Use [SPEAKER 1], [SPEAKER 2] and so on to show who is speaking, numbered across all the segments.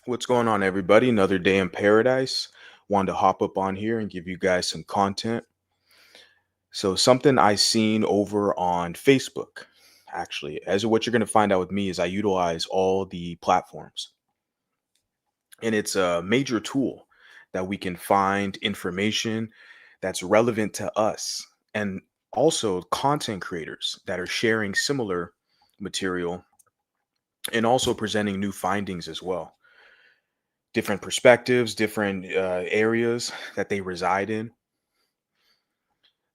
[SPEAKER 1] What's going on, everybody? Another day in paradise. Wanted to hop up on here and give you guys some content. So, something I seen over on Facebook, actually, as what you're going to find out with me is I utilize all the platforms, and it's a major tool that we can find information that's relevant to us, and also content creators that are sharing similar material and also presenting new findings as well, different perspectives, different areas that they reside in.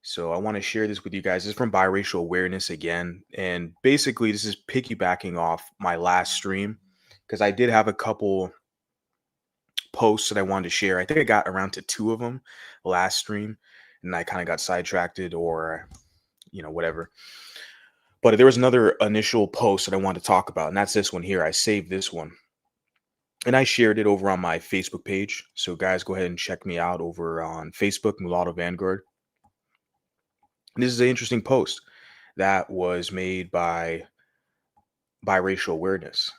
[SPEAKER 1] So I want to share this with you guys. This is from Biracial Awareness again. And basically, this is piggybacking off my last stream because I did have a couple posts that I wanted to share. I think I got around to two of them last stream and I kind of got sidetracked or, whatever. But there was another initial post that I wanted to talk about, and that's this one here. I saved this one and I shared it over on my Facebook page. So, guys, go ahead and check me out over on Facebook, Mulatto Vanguard. This is an interesting post that was made by Biracial Awareness.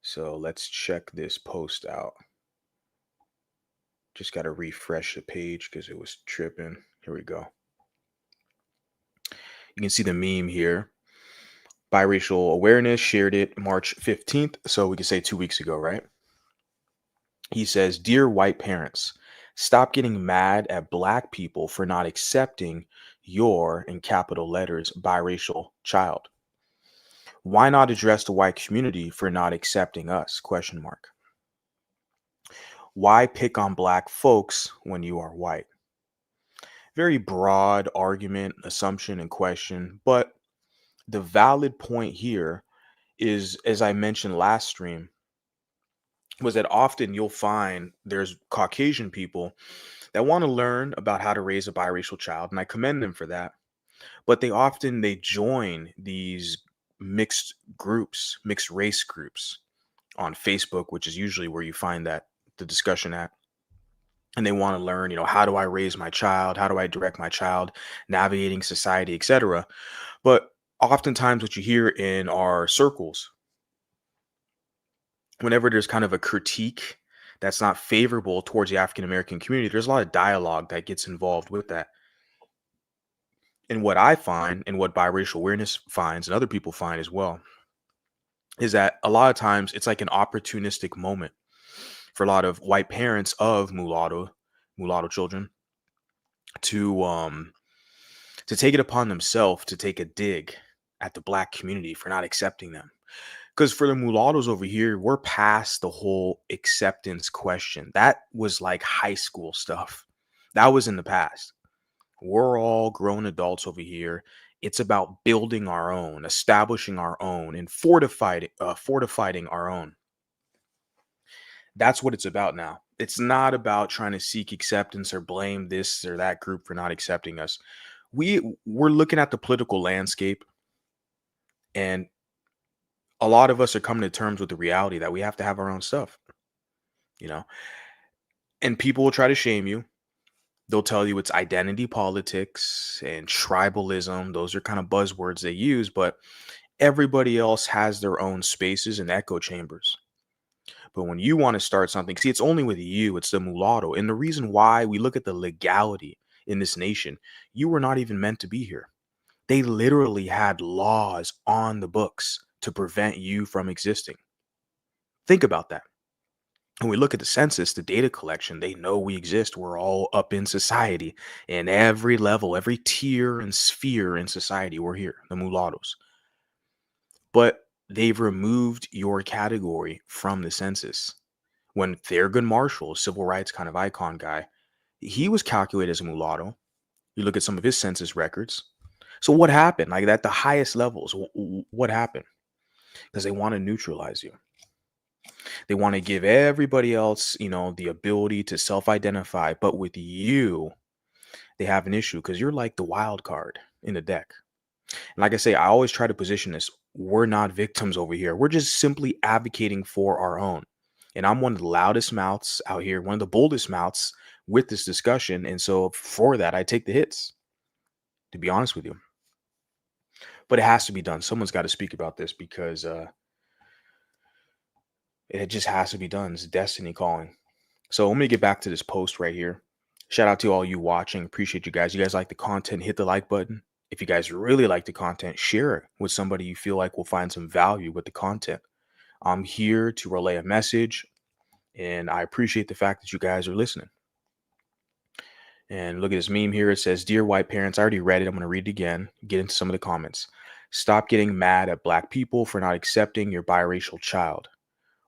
[SPEAKER 1] So let's check this post out. Just got to refresh the page because it was tripping. Here we go. You can see the meme here. Biracial Awareness shared it March 15th. So we can say 2 weeks ago, right? He says, "Dear white parents, stop getting mad at black people for not accepting your, in capital letters, biracial child. Why not address the white community for not accepting us? Question mark. Why pick on black folks when you are white?" Very broad argument, assumption, and question. But the valid point here is, as I mentioned last stream, was that often you'll find there's Caucasian people that want to learn about how to raise a biracial child, and I commend them for that. But they join these mixed groups, mixed race groups on Facebook, which is usually where you find that the discussion at. And they want to learn, how do I raise my child? How do I direct my child, navigating society, etc. But oftentimes, what you hear in our circles, whenever there's kind of a critique that's not favorable towards the African American community, there's a lot of dialogue that gets involved with that. And what I find, and what biracial awareness finds, and other people find as well, is that a lot of times it's like an opportunistic moment for a lot of white parents of mulatto children to to take it upon themselves to take a dig at the black community for not accepting them. Because for the mulattoes over here, we're past the whole acceptance question. That was like high school stuff. That was in the past. We're all grown adults over here. It's about building our own, establishing our own, and fortifying our own. That's what it's about now. It's not about trying to seek acceptance or blame this or that group for not accepting us. We're looking at the political landscape, and a lot of us are coming to terms with the reality that we have to have our own stuff, you know. And people will try to shame you. They'll tell you it's identity politics and tribalism. Those are kind of buzzwords they use, but everybody else has their own spaces and echo chambers. But when you want to start something, see, it's only with you, it's the mulatto. And the reason why we look at the legality in this nation, you were not even meant to be here. They literally had laws on the books to prevent you from existing. Think about that. When we look at the census, the data collection, they know we exist. We're all up in society, in every level, every tier and sphere in society. We're here, the mulattoes. But they've removed your category from the census. When Thurgood Marshall, civil rights kind of icon guy, he was calculated as a mulatto. You look at some of his census records. So what happened? Like at the highest levels, what happened? Because they want to neutralize you. They want to give everybody else, the ability to self-identify. But with you, they have an issue because you're like the wild card in the deck. And like I say, I always try to position this. We're not victims over here. We're just simply advocating for our own. And I'm one of the loudest mouths out here, one of the boldest mouths with this discussion. And so for that, I take the hits, to be honest with you. But it has to be done. Someone's got to speak about this because It just has to be done. It's destiny calling. So let me get back to this post right here. Shout out to all you watching. Appreciate you guys. You guys like the content, hit the like button. If you guys really like the content, share it with somebody you feel like will find some value with the content. I'm here to relay a message, and I appreciate the fact that you guys are listening. And look at this meme here. It says, "Dear white parents," I already read it. I'm going to read it again. Get into some of the comments. "Stop getting mad at black people for not accepting your biracial child.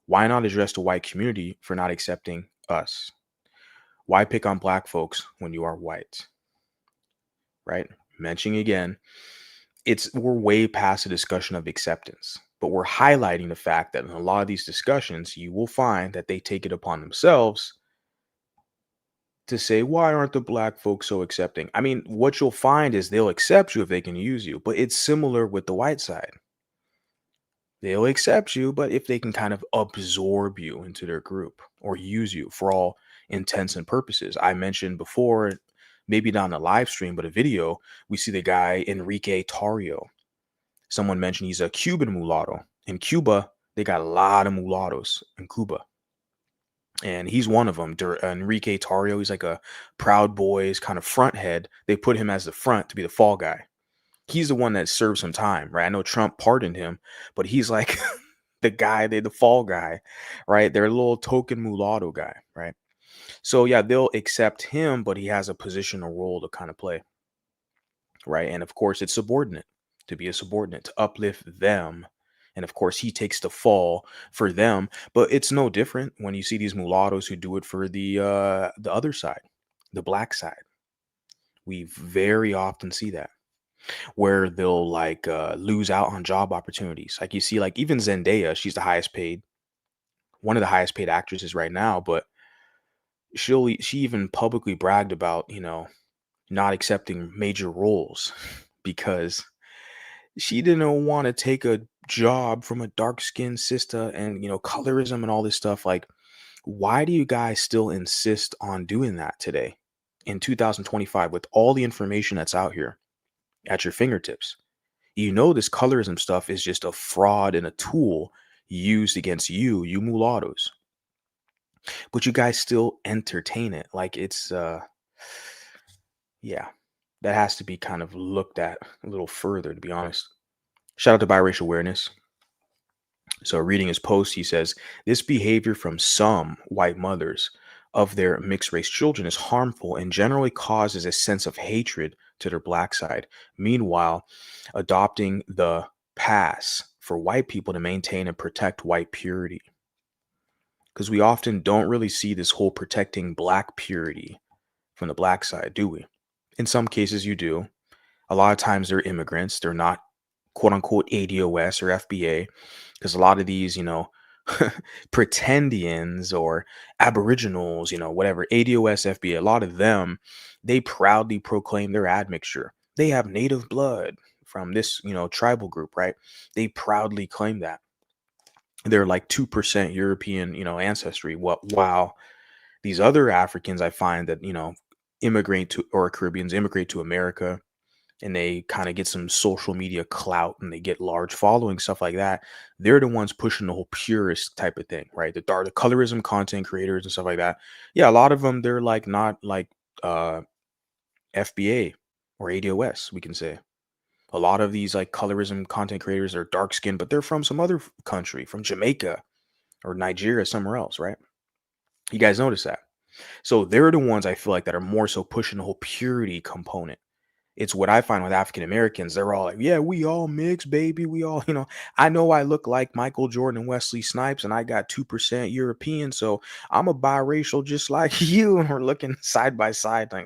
[SPEAKER 1] Why not address the white community for not accepting us? Why pick on black folks when you are white?" Right? Mentioning again, we're way past the discussion of acceptance, but we're highlighting the fact that in a lot of these discussions, you will find that they take it upon themselves to say, "Why aren't the black folks so accepting?" I mean, what you'll find is they'll accept you if they can use you, but it's similar with the white side. They'll accept you, but if they can kind of absorb you into their group or use you for all intents and purposes. I mentioned before, maybe not on a live stream, but a video, we see the guy Enrique Tarrio. Someone mentioned he's a Cuban mulatto. In Cuba, they got a lot of mulattoes in Cuba. And he's one of them. Enrique Tarrio, he's like a Proud Boys kind of front head. They put him as the front to be the fall guy. He's the one that served some time, right? I know Trump pardoned him, but he's like the fall guy, right? They're a little token mulatto guy, right? So yeah, they'll accept him, but he has a position or role to kind of play, right? And of course, it's subordinate, to be a subordinate, to uplift them. And of course, he takes the fall for them. But it's no different when you see these mulattoes who do it for the other side, the black side. We very often see that where they'll like lose out on job opportunities. Like you see, like even Zendaya, she's the highest paid, one of the highest paid actresses right now, but she even publicly bragged about, not accepting major roles because she didn't want to take a job from a dark skinned sister and, colorism and all this stuff. Like, why do you guys still insist on doing that today in 2025 with all the information that's out here at your fingertips? This colorism stuff is just a fraud and a tool used against you mulattoes. But you guys still entertain it. Like yeah, that has to be kind of looked at a little further, to be honest. Shout out to Biracial Awareness. So, reading his post, he says, "This behavior from some white mothers of their mixed race children is harmful and generally causes a sense of hatred to their black side. Meanwhile, adopting the pass for white people to maintain and protect white purity." Because we often don't really see this whole protecting black purity from the black side, do we? In some cases, you do. A lot of times they're immigrants. They're not quote unquote ADOS or FBA, because a lot of these, pretendians or aboriginals, whatever, ADOS, FBA, a lot of them, they proudly proclaim their admixture. They have native blood from this, tribal group, right? They proudly claim that. They're like 2% European, ancestry. Wow. These other Africans, I find that, immigrate to, or Caribbeans immigrate to America, and they kind of get some social media clout and they get large following, stuff like that. They're the ones pushing the whole purist type of thing, right? The colorism content creators and stuff like that. Yeah, a lot of them, they're like not like uh FBA or ADOS, we can say. A lot of these like colorism content creators are dark skinned, but they're from some other country, from Jamaica or Nigeria, somewhere else, right? You guys notice that? So they're the ones I feel like that are more so pushing the whole purity component. It's what I find with African Americans. They're all like, "Yeah, we all mix, baby. We all, I know I look like Michael Jordan and Wesley Snipes, and I got 2% European, so I'm a biracial just like you." And we're looking side by side, like,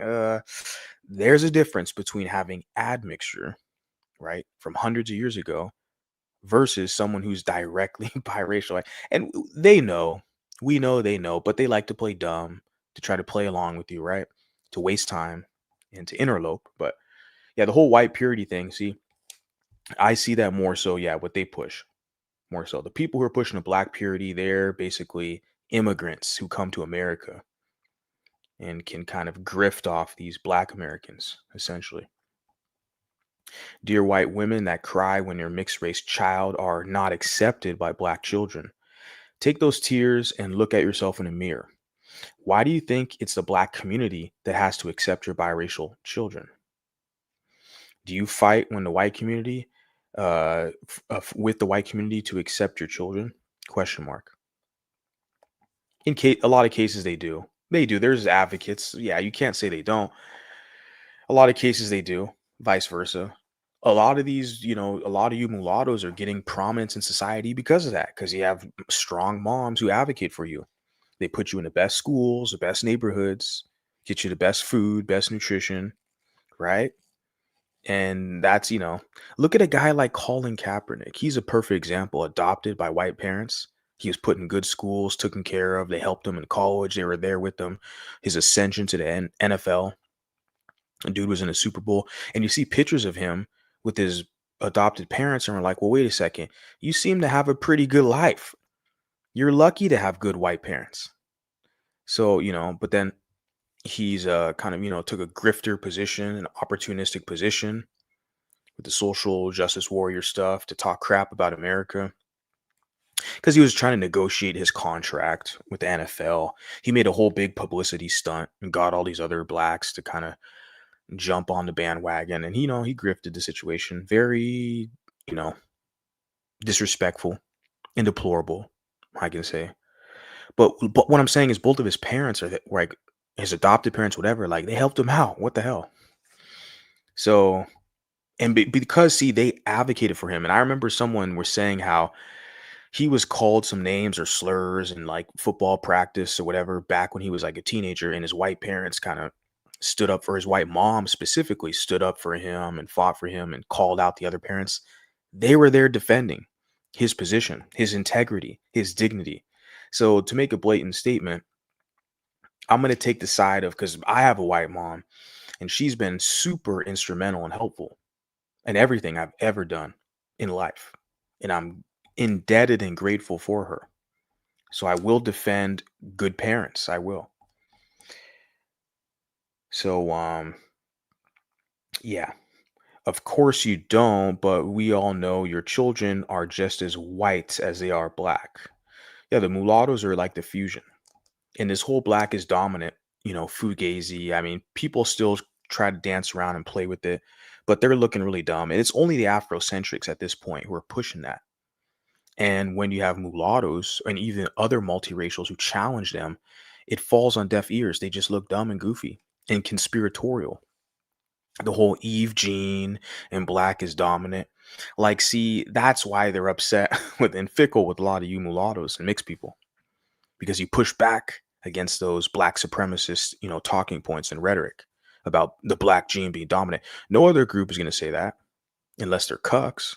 [SPEAKER 1] there's a difference between having admixture, right, from hundreds of years ago versus someone who's directly biracial. And they know, we know they know, but they like to play dumb, to try to play along with you, right? To waste time and to interlope. But yeah, the whole white purity thing, see, I see that more so, yeah, what they push. More so. The people who are pushing the black purity, they're basically immigrants who come to America and can kind of grift off these black Americans, essentially. "Dear white women that cry when their mixed race child are not accepted by black children. Take those tears and look at yourself in a mirror. Why do you think it's the black community that has to accept your biracial children? Do you fight when the white community, with the white community to accept your children? Question mark. In case a lot of cases they do. They do. There's advocates. Yeah, you can't say they don't. A lot of cases they do. Vice versa. A lot of these, a lot of you mulattoes are getting prominence in society because of that. Because you have strong moms who advocate for you. They put you in the best schools, the best neighborhoods, get you the best food, best nutrition, right? And that's, look at a guy like Colin Kaepernick. He's a perfect example. Adopted by white parents. He was put in good schools, taken care of. They helped him in college. They were there with him. His ascension to the NFL. A dude was in a Super Bowl. And you see pictures of him with his adopted parents, and we're like, well, wait a second. You seem to have a pretty good life. You're lucky to have good white parents. So, but then he's kind of, took a grifter position, an opportunistic position with the social justice warrior stuff to talk crap about America because he was trying to negotiate his contract with the NFL. He made a whole big publicity stunt and got all these other blacks to kind of jump on the bandwagon. And, he grifted the situation. Very, you know, disrespectful and deplorable, I can say. But what I'm saying is both of his parents are like his adopted parents, whatever, like they helped him out. What the hell? So, and because see, they advocated for him. And I remember someone was saying how he was called some names or slurs in like football practice or whatever back when he was like a teenager, and his white parents kind of stood up for his white mom specifically stood up for him and fought for him and called out the other parents. They were there defending his position, his integrity, his dignity. So to make a blatant statement, I'm going to take the side of, because I have a white mom and she's been super instrumental and helpful in everything I've ever done in life. And I'm indebted and grateful for her. So I will defend good parents. I will. So, yeah, of course you don't, but we all know your children are just as white as they are black. Yeah, the mulattoes are like the fusion. And this whole black is dominant, fugazi. I mean, people still try to dance around and play with it, but they're looking really dumb. And it's only the Afrocentrics at this point who are pushing that. And when you have mulattoes and even other multiracials who challenge them, it falls on deaf ears. They just look dumb and goofy and conspiratorial. The whole Eve gene and black is dominant. Like, see, that's why they're upset with and fickle with a lot of you mulattoes and mixed people, because you push back against those black supremacist, talking points and rhetoric about the black gene being dominant. No other group is going to say that unless they're cucks,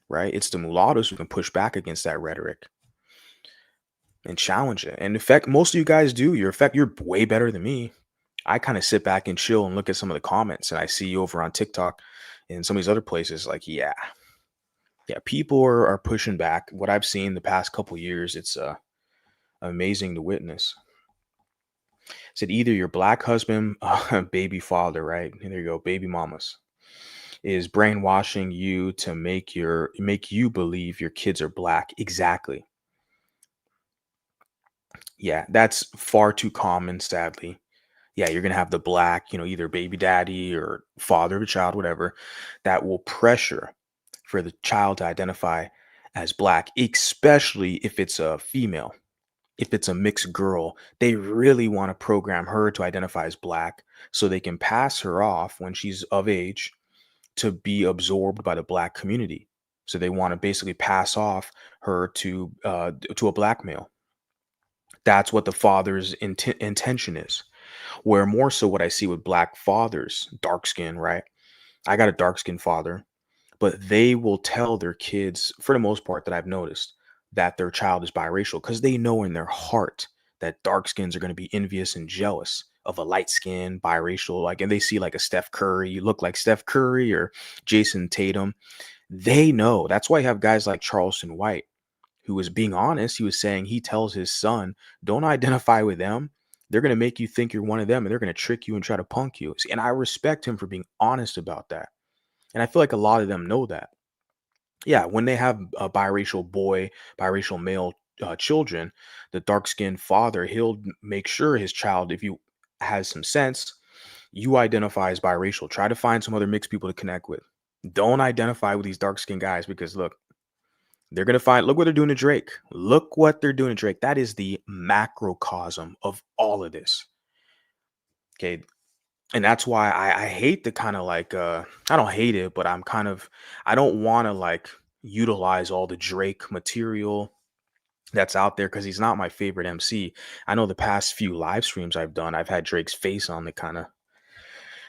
[SPEAKER 1] right? It's the mulattoes who can push back against that rhetoric and challenge it. And in fact, most of you guys do. You're way better than me. I kind of sit back and chill and look at some of the comments, and I see you over on TikTok and some of these other places. Like, yeah, people are pushing back. What I've seen the past couple years, it's amazing to witness. Said either your black husband, baby father, right? And there you go, baby mamas, is brainwashing you to make you believe your kids are black. Exactly. Yeah, that's far too common, sadly. Yeah, you're gonna have the black, either baby daddy or father of the child, whatever, that will pressure for the child to identify as black, especially if it's a female. If it's a mixed girl, they really want to program her to identify as black so they can pass her off when she's of age to be absorbed by the black community. So they want to basically pass off her to a black male. That's what the father's intention is. Where more so what I see with black fathers, dark skin, right? I got a dark skinned father, but they will tell their kids, for the most part, that I've noticed, that their child is biracial because they know in their heart that dark skins are going to be envious and jealous of a light skin biracial. Like, and they see like a Steph Curry, you look like Steph Curry or Jason Tatum. They know. That's why you have guys like Charleston White, who was being honest. He was saying he tells his son, don't identify with them. They're going to make you think you're one of them and they're going to trick you and try to punk you. See, and I respect him for being honest about that. And I feel like a lot of them know that. Yeah, when they have a biracial boy, biracial male children, the dark skinned father, he'll make sure his child, if you has some sense, you identify as biracial. Try to find some other mixed people to connect with. Don't identify with these dark skinned guys because look, they're gonna find. Look what they're doing to Drake. Look what they're doing to Drake. That is the macrocosm of all of this. Okay, and that's why I hate the kind of like I don't hate it, but I don't want to like utilize all the Drake material that's out there because he's not my favorite MC. I know the past few live streams I've done, I've had Drake's face on the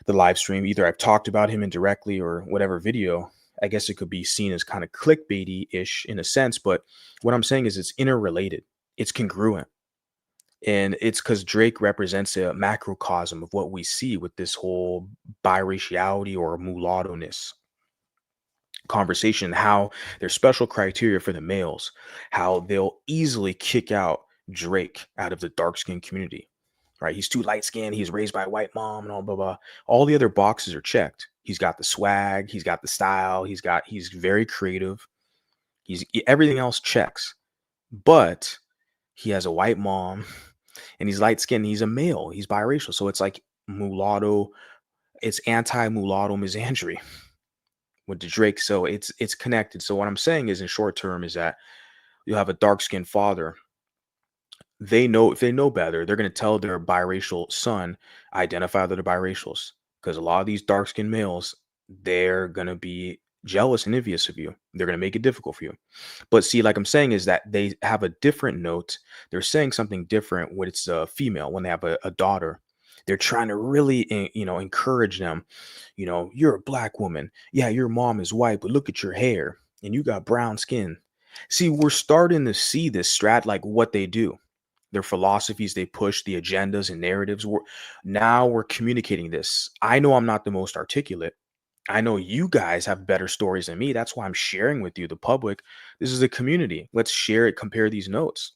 [SPEAKER 1] live stream. Either I've talked about him indirectly or whatever video. I guess it could be seen as kind of clickbaity ish in a sense, but what I'm saying is it's interrelated, it's congruent. And it's because Drake represents a macrocosm of what we see with this whole biraciality or mulatto-ness conversation, how there's special criteria for the males, how they'll easily kick out Drake out of the dark skin community, right? He's too light skinned, he's raised by a white mom, and all blah blah. All the other boxes are checked. He's got the swag, he's got the style, he's very creative, everything else checks. But he has a white mom and he's light skinned, he's a male, he's biracial. So it's like mulatto, it's anti-mulatto misandry with the Drake. So it's connected. So what I'm saying is in short term is that you have a dark skinned father. They know if they know better, they're gonna tell their biracial son, identify that they're biracials. Because a lot of these dark skinned males, they're gonna be jealous and envious of you. They're gonna make it difficult for you. But see, like I'm saying, is that they have a different note. They're saying something different when it's a female, when they have a daughter. They're trying to really, encourage them. You're a black woman. Yeah, your mom is white, but look at your hair and you got brown skin. See, we're starting to see this like what they do, their philosophies they push, the agendas and narratives. Now we're communicating this. I know I'm not the most articulate. I know you guys have better stories than me. That's why I'm sharing with you, the public. This is a community. Let's share it, compare these notes.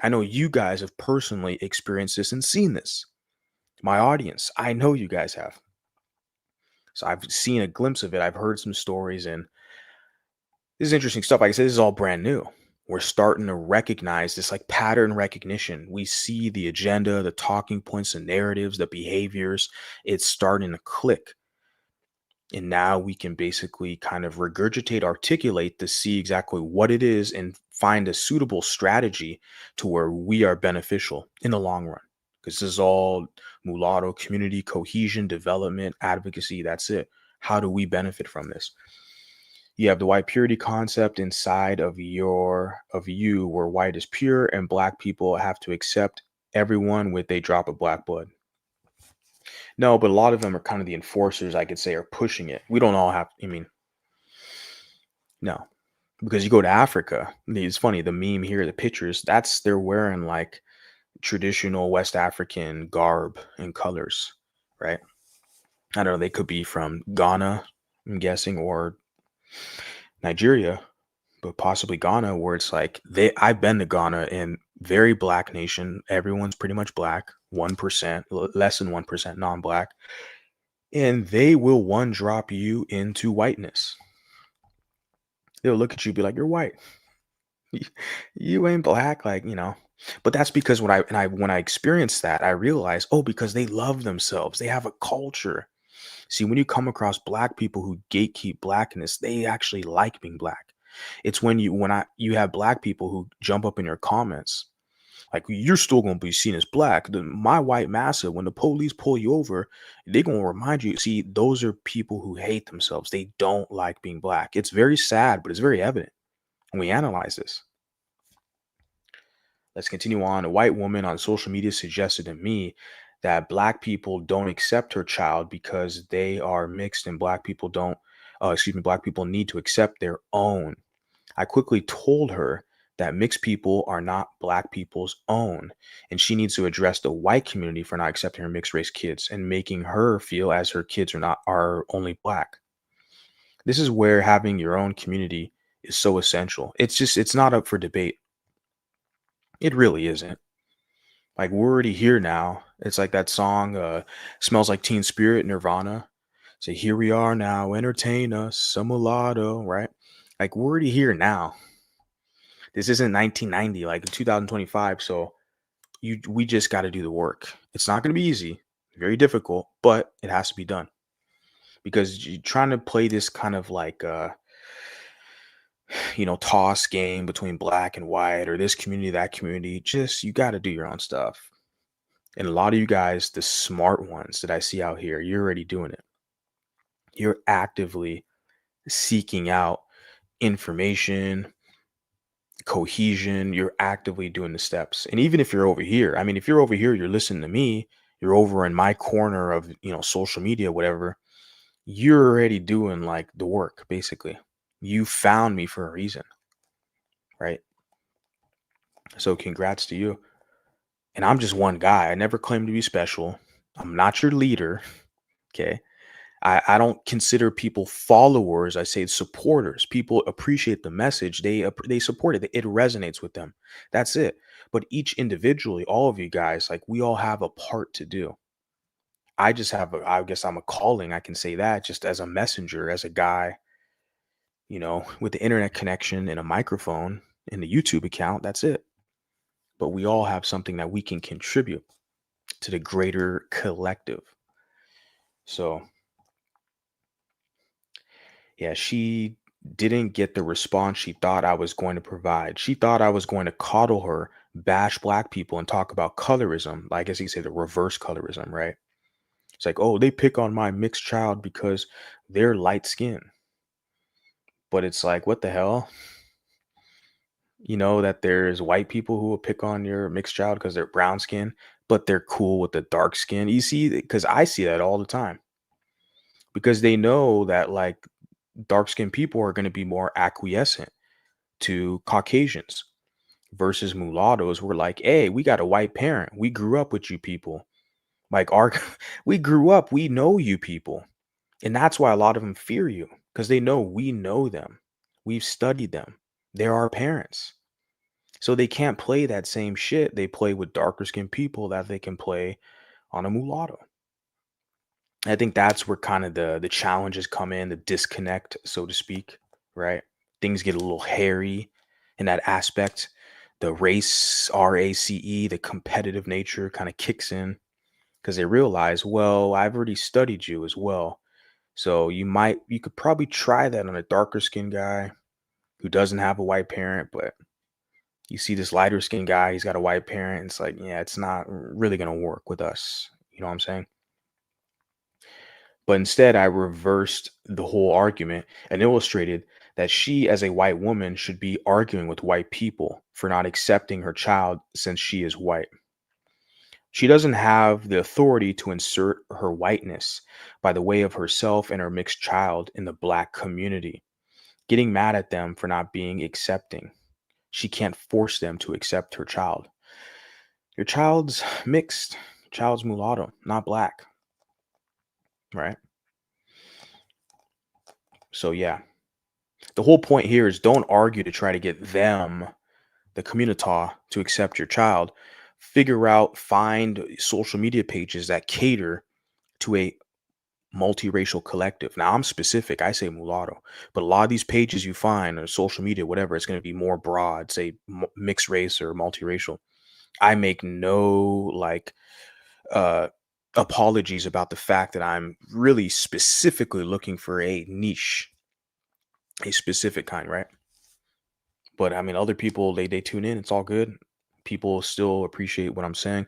[SPEAKER 1] I know you guys have personally experienced this and seen this. My audience, I know you guys have. So I've seen a glimpse of it. I've heard some stories, and this is interesting stuff. Like I said, this is all brand new. We're starting to recognize this like pattern recognition. We see the agenda, the talking points, the narratives, the behaviors. It's starting to click. And now we can basically kind of regurgitate, articulate to see exactly what it is and find a suitable strategy to where we are beneficial in the long run. Because this is all mulatto community cohesion, development, advocacy. That's it. How do we benefit from this? You have the white purity concept inside of you where white is pure and black people have to accept everyone with a drop of black blood. No, but a lot of them are kind of the enforcers, I could say, are pushing it. We don't all have, no, because you go to Africa, it's funny, the meme here, the pictures, they're wearing like traditional West African garb and colors, right? I don't know, they could be from Ghana, I'm guessing, or Nigeria, but possibly Ghana, where it's like I've been to Ghana and very black nation. Everyone's pretty much black, 1%, less than 1% non-black. And they will one drop you into whiteness. They'll look at you, be like, "You're white. You ain't black." Like, But that's because when I experienced that, I realized, oh, because they love themselves. They have a culture. See, when you come across black people who gatekeep blackness, they actually like being black. It's you have black people who jump up in your comments like, you're still gonna be seen as black. My white massa, when the police pull you over, they gonna remind you. See, those are people who hate themselves. They don't like being black. It's very sad, but it's very evident when we analyze this. Let's continue on. A white woman on social media suggested to me that black people don't accept her child because they are mixed and black people need to accept their own. I quickly told her that mixed people are not black people's own, and she needs to address the white community for not accepting her mixed race kids and making her feel as her kids are only black. This is where having your own community is so essential. It's not up for debate. It really isn't. Like, we're already here now. It's like that song, Smells Like Teen Spirit, Nirvana. Say, here we are now, entertain us, some mulatto, right? Like, we're already here now. This isn't 1990, like in 2025. So we just got to do the work. It's not going to be easy, very difficult, but it has to be done because you're trying to play this kind of like toss game between black and white or this community, that community. Just you got to do your own stuff. And a lot of you guys, the smart ones that I see out here, you're already doing it. You're actively seeking out information, cohesion. You're actively doing the steps. And even if you're over here, I mean, if you're over here, you're listening to me, you're over in my corner of, social media, whatever, you're already doing like the work, basically. You found me for a reason, right? So congrats to you. And I'm just one guy. I never claimed to be special. I'm not your leader. Okay. I don't consider people followers. I say supporters. People appreciate the message. They support it. It resonates with them. That's it. But each individually, all of you guys, like we all have a part to do. I guess I'm a calling. I can say that just as a messenger, as a guy, with the internet connection and a microphone and the YouTube account. That's it. But we all have something that we can contribute to the greater collective. So yeah, she didn't get the response she thought I was going to provide. She thought I was going to coddle her, bash black people, and talk about colorism. Like, I guess you could say the reverse colorism, right? It's like, oh, they pick on my mixed child because they're light skinned. But it's like, what the hell? You know that there's white people who will pick on your mixed child because they're brown skin, but they're cool with the dark skin. You see, because I see that all the time. Because they know that like dark skinned people are going to be more acquiescent to Caucasians versus mulattoes. We're like, hey, we got a white parent. We grew up with you people. Like we grew up, we know you people. And that's why a lot of them fear you because they know we know them. We've studied them. They're our parents. So they can't play that same shit they play with darker skinned people that they can play on a mulatto. I think that's where kind of the challenges come in, the disconnect, so to speak, right? Things get a little hairy in that aspect. The race, the competitive nature kind of kicks in because they realize, well, I've already studied you as well. So you could probably try that on a darker skinned guy who doesn't have a white parent, but you see this lighter skinned guy, he's got a white parent. It's like, yeah, it's not really going to work with us. You know what I'm saying? But instead, I reversed the whole argument and illustrated that she, as a white woman, should be arguing with white people for not accepting her child since she is white. She doesn't have the authority to insert her whiteness by the way of herself and her mixed child in the black community, getting mad at them for not being accepting. She can't force them to accept her child. Your child's mixed, child's mulatto, not black, right? So, yeah. The whole point here is don't argue to try to get them, the communita, to accept your child. Find social media pages that cater to a multiracial collective. Now, I'm specific. I say mulatto, but a lot of these pages you find or social media, whatever, it's going to be more broad, say mixed race or multiracial. I make no uh, apologies about the fact that I'm really specifically looking for a niche, a specific kind, right? But I mean, other people they tune in. It's all good. People still appreciate what I'm saying.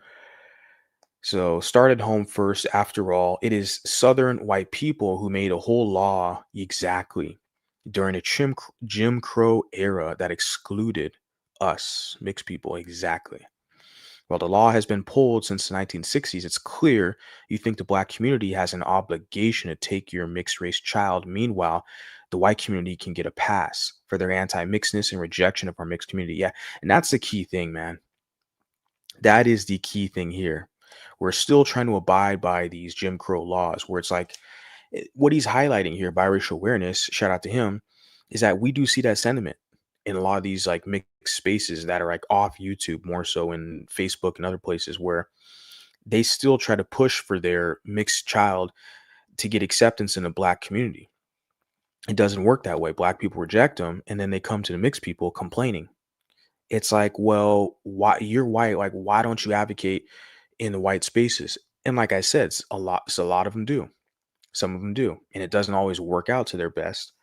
[SPEAKER 1] So start at home first. After all, it is Southern white people who made a whole law exactly during a Jim Crow era that excluded us mixed people. Exactly. While the law has been pulled since the 1960s, it's clear you think the black community has an obligation to take your mixed race child. Meanwhile, the white community can get a pass for their anti-mixedness and rejection of our mixed community. Yeah, and that's the key thing, man. That is the key thing here. We're still trying to abide by these Jim Crow laws where it's like what he's highlighting here, biracial awareness, shout out to him, is that we do see that sentiment in a lot of these like mixed spaces that are like off YouTube, more so in Facebook and other places where they still try to push for their mixed child to get acceptance in the black community. It doesn't work that way. Black people reject them and then they come to the mixed people complaining. It's like, well, why you're white? Like, why don't you advocate in the white spaces? And like I said, a lot of them do. Some of them do, and it doesn't always work out to their best.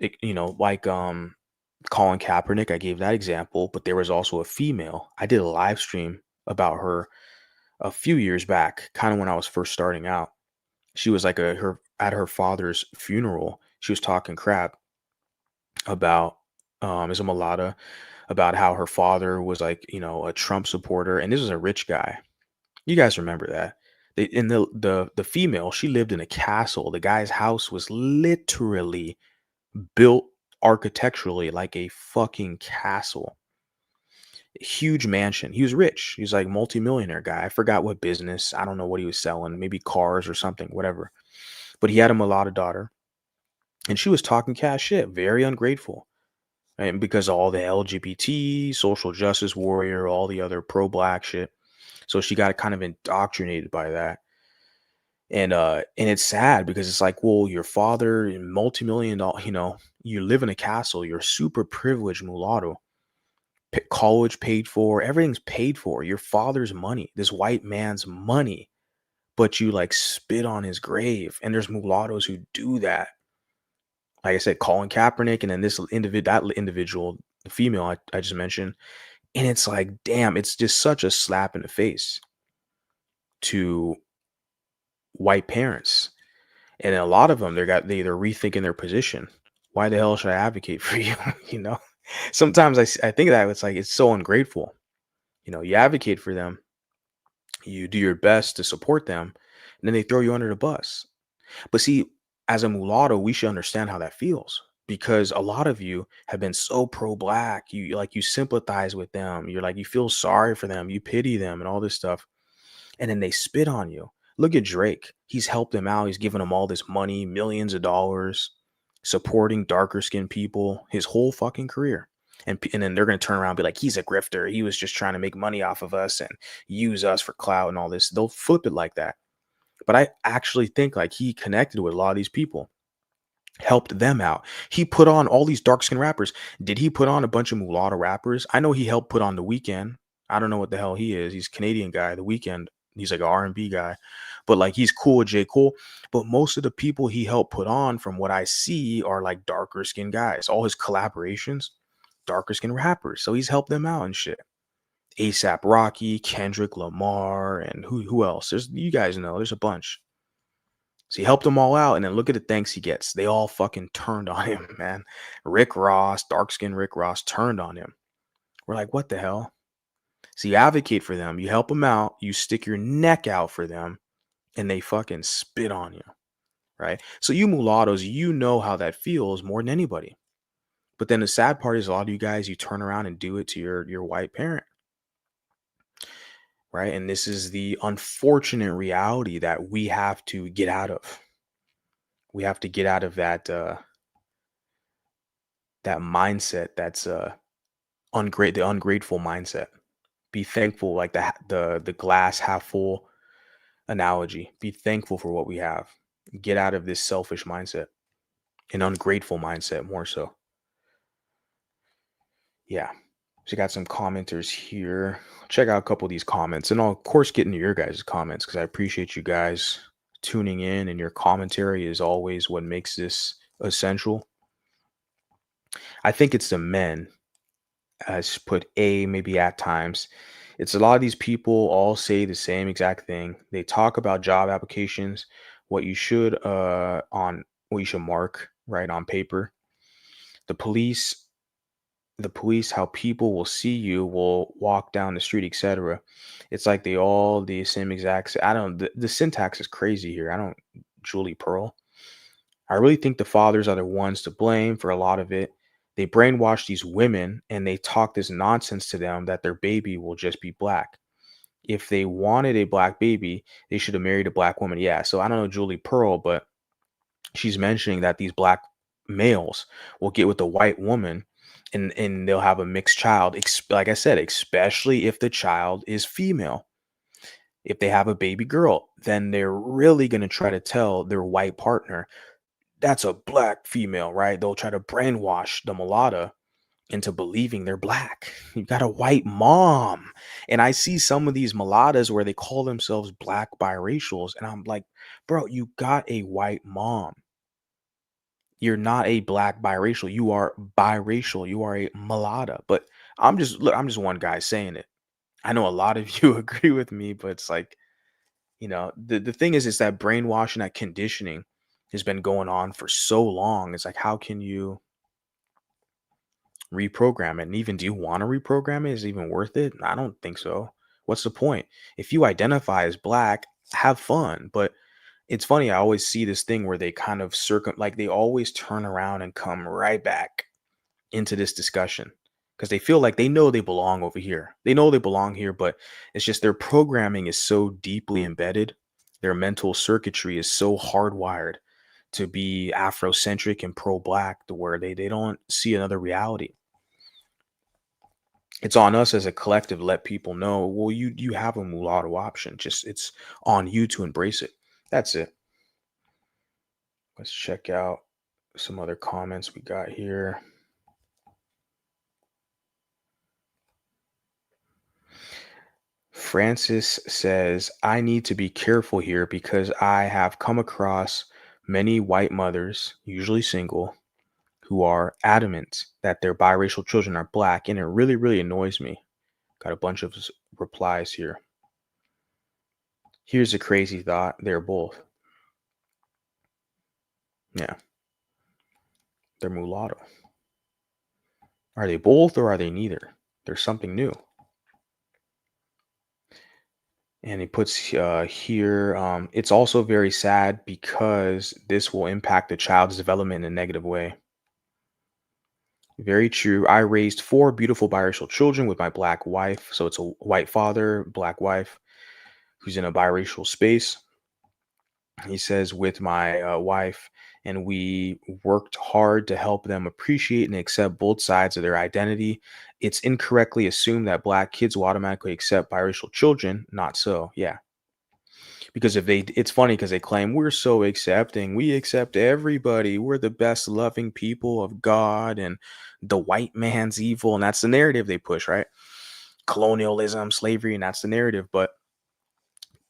[SPEAKER 1] Like Colin Kaepernick, I gave that example, but there was also a female. I did a live stream about her a few years back, kind of when I was first starting out. She was like her at her father's funeral. She was talking crap about as a mulatto, about how her father was like, a Trump supporter, and this is a rich guy. You guys remember that? And the female, she lived in a castle. The guy's house was literally built architecturally like a fucking castle. Huge mansion. He was rich. He was like multimillionaire guy. I forgot what business. I don't know what he was selling. Maybe cars or something, whatever. But he had a mulatto daughter, and she was talking cash shit, very ungrateful. And because of all the LGBT, social justice warrior, all the other pro-black shit. So she got kind of indoctrinated by that. And it's sad because it's like, well, your father, multi-million dollar, you live in a castle, you're super privileged mulatto, college paid for, everything's paid for. Your father's money, this white man's money, but you like spit on his grave. And there's mulattoes who do that. Like I said, Colin Kaepernick, and then that individual, the female I just mentioned. And it's like, damn, it's just such a slap in the face to white parents. And a lot of them, they're rethinking their position. Why the hell should I advocate for you? you know, Sometimes I think that it's like it's so ungrateful. You advocate for them, you do your best to support them, and then they throw you under the bus. But see, as a mulatto, we should understand how that feels because a lot of you have been so pro-black. You sympathize with them. You're like you feel sorry for them. You pity them and all this stuff. And then they spit on you. Look at Drake. He's helped them out. He's given them all this money, millions of dollars, supporting darker skinned people his whole fucking career. And then they're going to turn around and be like, he's a grifter. He was just trying to make money off of us and use us for clout and all this. They'll flip it like that. But I actually think like he connected with a lot of these people, helped them out. He put on all these dark skinned rappers. Did he put on a bunch of mulatto rappers? I know he helped put on The Weeknd. I don't know what the hell he is. He's a Canadian guy. The Weeknd. He's like an R&B guy, but like he's cool with J. Cole. But most of the people he helped put on, from what I see, are like darker skinned guys. All his collaborations, darker skinned rappers. So he's helped them out and shit. ASAP Rocky, Kendrick Lamar, and who else? You guys know, there's a bunch. So he helped them all out, and then look at the thanks he gets. They all fucking turned on him, man. Rick Ross, dark skinned Rick Ross, turned on him. We're like, what the hell? So you advocate for them, you help them out, you stick your neck out for them, and they fucking spit on you, right? So you mulattoes, you know how that feels more than anybody. But then the sad part is a lot of you guys, you turn around and do it to your white parent, right? And this is the unfortunate reality that we have to get out of. We have to get out of that mindset that's the ungrateful mindset. Be thankful, like the glass half full analogy. Be thankful for what we have. Get out of this selfish mindset, an ungrateful mindset more so. Yeah. So got some commenters here. Check out a couple of these comments, and I'll of course get into your guys' comments because I appreciate you guys tuning in, and your commentary is always what makes this essential. I think it's the men, as put A, maybe at times. It's a lot of these people all say the same exact thing. They talk about job applications, what you should what you should mark right on paper. The police, how people will see you, will walk down the street, etc. It's like they all the same exact. I don't. The syntax is crazy here. I don't. Julie Pearl. I really think the fathers are the ones to blame for a lot of it. They brainwash these women and they talk this nonsense to them that their baby will just be black. If they wanted a black baby, they should have married a black woman. Yeah. So I don't know Julie Pearl, but she's mentioning that these black males will get with a white woman, and they'll have a mixed child. Like I said, especially if the child is female. If they have a baby girl, then they're really going to try to tell their white partner that's a black female, right? They'll try to brainwash the mulatto into believing they're black. You've got a white mom. And I see some of these mulattas where they call themselves black biracials. And I'm like, bro, you got a white mom. You're not a black biracial. You are biracial. You are a mulatta. But I'm just one guy saying it. I know a lot of you agree with me, but it's like, the thing is that brainwashing, that conditioning has been going on for so long. It's like, how can you reprogram it? And even, do you want to reprogram it? Is it even worth it? I don't think so. What's the point? If you identify as black, have fun. But it's funny, I always see this thing where they kind of like they always turn around and come right back into this discussion because they feel like they know they belong over here. They know they belong here, but it's just their programming is so deeply embedded. Their mental circuitry is so hardwired to be Afrocentric and pro-black to where they don't see another reality. It's on us as a collective to let people know, well, you have a mulatto option. Just it's on you to embrace it. That's it. Let's check out some other comments we got here. Francis says, I need to be careful here because I have come across many white mothers, usually single, who are adamant that their biracial children are black, and it really, really annoys me. Got a bunch of replies here. Here's a crazy thought. They're both. Yeah, they're mulatto. Are they both or are they neither? There's something new. And he puts here, it's also very sad because this will impact the child's development in a negative way. Very true. I raised 4 beautiful biracial children with my black wife. So it's a white father, black wife who's in a biracial space. He says, with my wife, and we worked hard to help them appreciate and accept both sides of their identity. It's incorrectly assumed that black kids will automatically accept biracial children. Not so. Yeah. Because it's funny because they claim we're so accepting. We accept everybody. We're the best loving people of God, and the white man's evil. And that's the narrative they push, right? Colonialism, slavery, and that's the narrative. But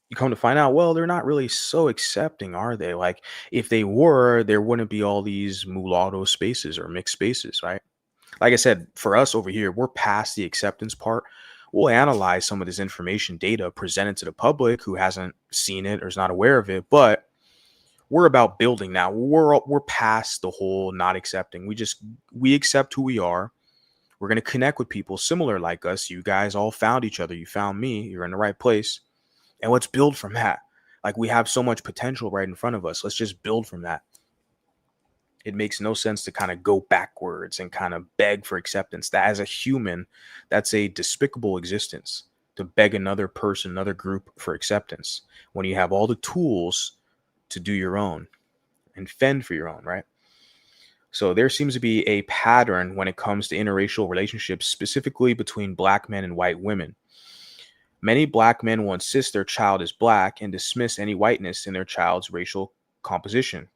[SPEAKER 1] you come to find out, well, they're not really so accepting, are they? Like, if they were, there wouldn't be all these mulatto spaces or mixed spaces, right? Like I said, for us over here, we're past the acceptance part. We'll analyze some of this information data presented to the public who hasn't seen it or is not aware of it, but we're about building now. We're past the whole not accepting. We accept who we are. We're going to connect with people similar like us. You guys all found each other. You found me. You're in the right place. And let's build from that. Like, we have so much potential right in front of us. Let's just build from that. It makes no sense to kind of go backwards and kind of beg for acceptance. That, as a human, that's a despicable existence, to beg another person, another group for acceptance when you have all the tools to do your own and fend for your own, right? So there seems to be a pattern when it comes to interracial relationships, specifically between black men and white women. Many black men will insist their child is black and dismiss any whiteness in their child's racial composition.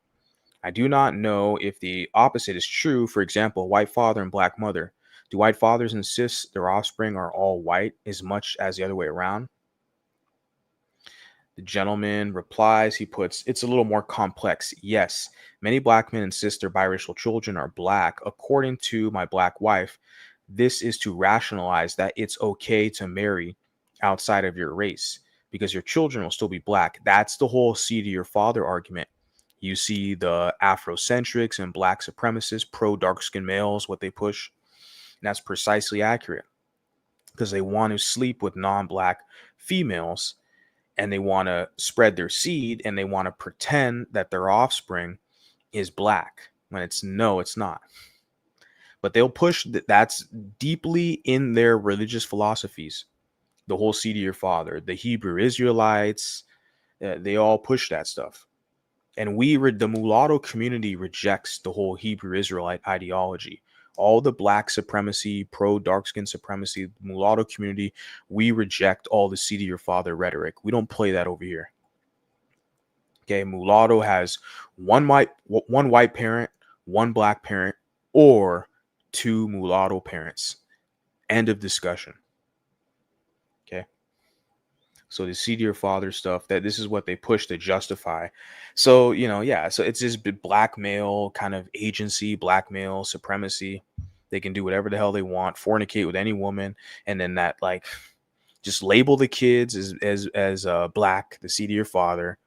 [SPEAKER 1] I do not know if the opposite is true. For example, white father and black mother. Do white fathers insist their offspring are all white as much as the other way around? The gentleman replies, he puts, it's a little more complex. Yes, many black men insist their biracial children are black. According to my black wife, this is to rationalize that it's okay to marry outside of your race because your children will still be black. That's the whole see to your father argument. You see the Afrocentrics and black supremacists, pro dark skinned males, what they push. And that's precisely accurate because they want to sleep with non-black females and they want to spread their seed and they want to pretend that their offspring is black when it's not. But they'll push that's deeply in their religious philosophies. The whole seed of your father, the Hebrew Israelites, they all push that stuff. And the mulatto community rejects the whole Hebrew Israelite ideology. All the black supremacy, pro dark skin supremacy, mulatto community, we reject all the seed of your father rhetoric. We don't play that over here. Okay, mulatto has one white parent, one black parent, or two mulatto parents. End of discussion. Okay. So the see to your father stuff, that this is what they push to justify. So, yeah, so it's this blackmail kind of agency, blackmail supremacy. They can do whatever the hell they want, fornicate with any woman, and then that, like, just label the kids as black, the seed of your father,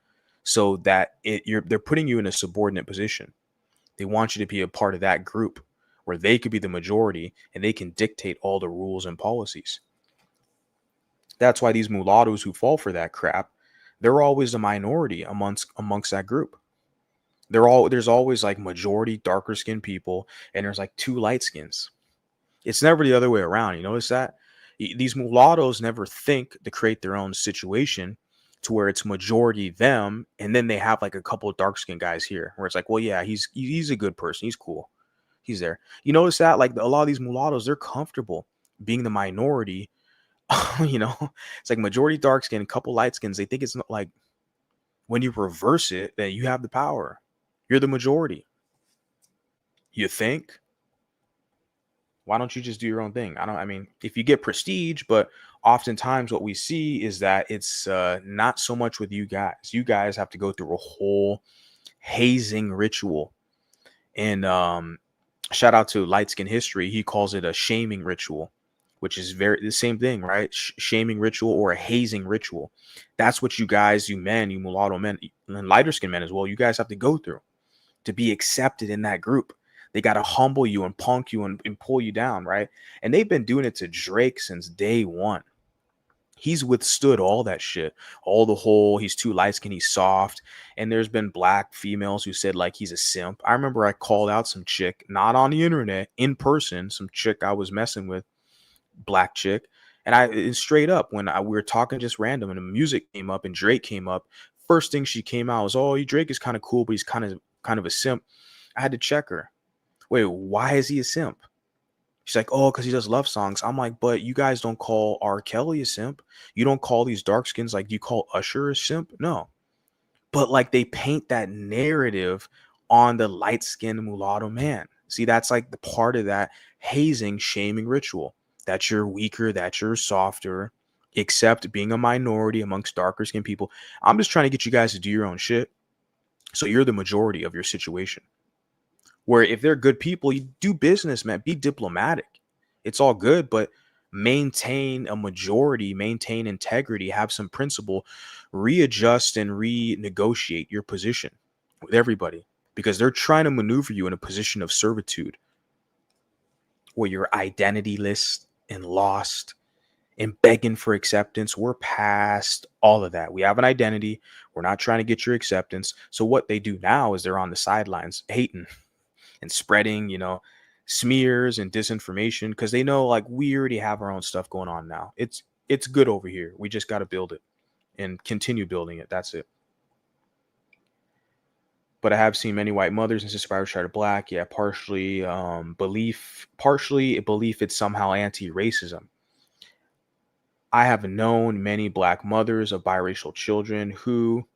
[SPEAKER 1] so that they're putting you in a subordinate position. They want you to be a part of that group where they could be the majority and they can dictate all the rules and policies. That's why these mulattoes who fall for that crap, they're always a minority amongst that group. There's always like majority darker skinned people, and there's like two light skins. It's never the other way around. You notice that? These mulattoes never think to create their own situation to where it's majority them, and then they have like a couple of dark skinned guys here, where it's like, well, yeah, he's a good person, he's cool, he's there. You notice that like a lot of these mulattoes, they're comfortable being the minority. It's like majority dark skin, couple light skins. They think it's not like when you reverse it that you have the power. You're the majority. You think? Why don't you just do your own thing? I mean, if you get prestige, but oftentimes what we see is that it's not so much with you guys. You guys have to go through a whole hazing ritual. And shout out to Light Skin History. He calls it a shaming ritual, which is very the same thing, right? Shaming ritual or a hazing ritual. That's what you guys, you men, you mulatto men, and lighter skin men as well, you guys have to go through to be accepted in that group. They got to humble you and punk you and pull you down, right? And they've been doing it to Drake since day one. He's withstood all that shit, all the whole, he's too light skinned, he's soft. And there's been black females who said like he's a simp. I remember I called out some chick, not on the internet, in person, some chick I was messing with, black chick. And straight up, when we were talking just random and the music came up and Drake came up, first thing she came out was, oh, Drake is kind of cool, but he's kind of a simp. I had to check her. Wait, why is he a simp? She's like, oh, because he does love songs. I'm like, but you guys don't call R. Kelly a simp. You don't call these dark skins, like, you call Usher a simp? No. But like they paint that narrative on the light skinned mulatto man. See, that's like the part of that hazing, shaming ritual. That you're weaker, that you're softer, except being a minority amongst darker skinned people. I'm just trying to get you guys to do your own shit. So you're the majority of your situation. Where if they're good people, you do business, man. Be diplomatic. It's all good, but maintain a majority, maintain integrity, have some principle, readjust and renegotiate your position with everybody because they're trying to maneuver you in a position of servitude where you're identityless and lost and begging for acceptance. We're past all of that. We have an identity. We're not trying to get your acceptance. So what they do now is they're on the sidelines hating and spreading, smears and disinformation because they know like we already have our own stuff going on now. It's good over here. We just got to build it and continue building it. That's it. But I have seen many white mothers and sister Irish are black. Yeah, partially belief it's somehow anti-racism. I have known many black mothers of biracial children who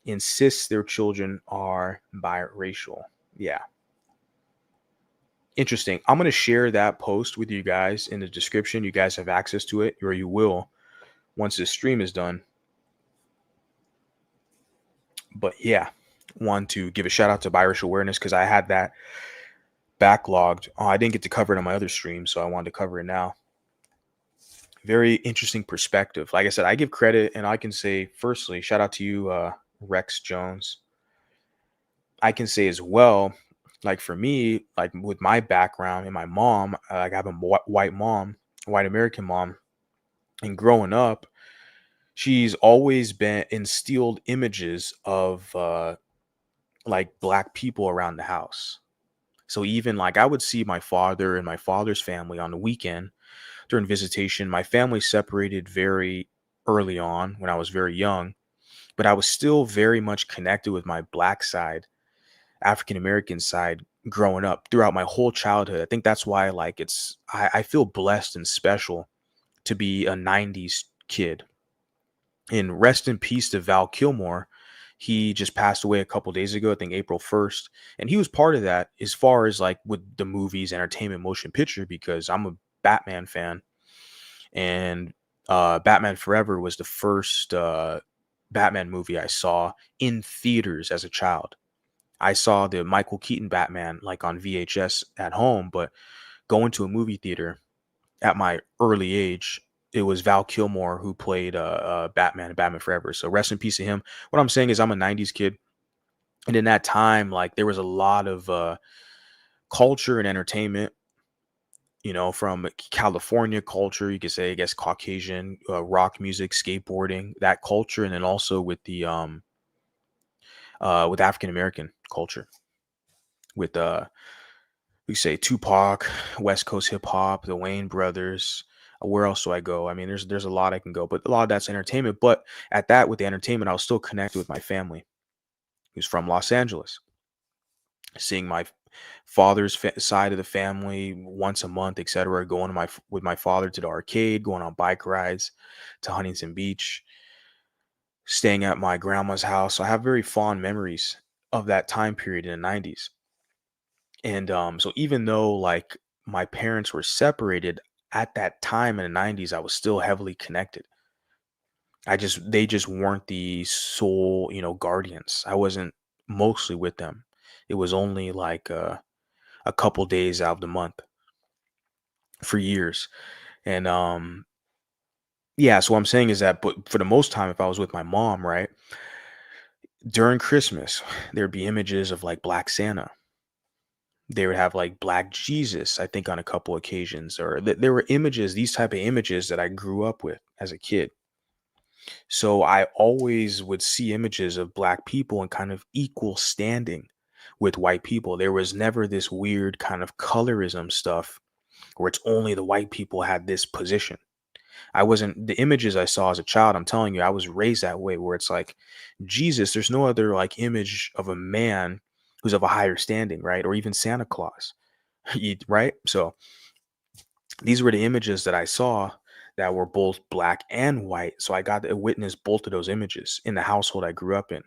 [SPEAKER 1] insist their children are biracial. Yeah. Interesting. I'm going to share that post with you guys in the description. You guys have access to it, or you will once this stream is done. But yeah, want to give a shout out to biracial awareness because I had that backlogged. I didn't get to cover it on my other stream, so I wanted to cover it now. Very interesting perspective. Like I said, I give credit, and I can say, firstly, shout out to you, Rex Jones. I can say as well, like for me, like with my background and my mom, like I have a white mom, white American mom, and growing up, she's always been instilled images of like black people around the house. So even like I would see my father and my father's family on the weekend during visitation. My family separated very early on when I was very young, but I was still very much connected with my black side, African American side growing up throughout my whole childhood. I think that's why like I feel blessed and special to be a 90s kid. And rest in peace to Val Kilmer. He just passed away a couple days ago, I think April 1st. And he was part of that as far as like with the movies, entertainment, motion picture, because I'm a Batman fan. And Batman Forever was the first Batman movie I saw in theaters as a child. I saw the Michael Keaton Batman like on VHS at home, but going to a movie theater at my early age, it was Val Kilmer who played Batman and Batman Forever. So rest in peace to him. What I'm saying is I'm a 90s kid. And in that time, like there was a lot of culture and entertainment, from California culture, you could say, I guess, Caucasian rock music, skateboarding, that culture. And then also with the with African American culture, with we say Tupac, West Coast hip hop, the Wayne brothers. Where else do I go? I mean, there's a lot I can go, but a lot of that's entertainment. But at that, with the entertainment, I was still connected with my family, who's from Los Angeles. Seeing my father's side of the family once a month, etc. Going to with my father to the arcade, going on bike rides to Huntington Beach, staying at my grandma's house. So I have very fond memories of that time period in the 90s. And so even though like my parents were separated at that time in the 90s, I was still heavily connected. They just weren't the sole, guardians. I wasn't mostly with them. It was only like a couple days out of the month for years. And yeah, so what I'm saying is that, but for the most time, if I was with my mom, right, during Christmas, there'd be images of like Black Santa. They would have like Black Jesus, I think, on a couple occasions, or there were images, these type of images that I grew up with as a kid. So I always would see images of Black people in kind of equal standing with white people. There was never this weird kind of colorism stuff where it's only the white people had this position. I wasn't, the images I saw as a child, I'm telling you, I was raised that way, where it's like Jesus, there's no other like image of a man who's of a higher standing, right? Or even Santa Claus, right? So these were the images that I saw that were both black and white. So I got to witness both of those images in the household I grew up in.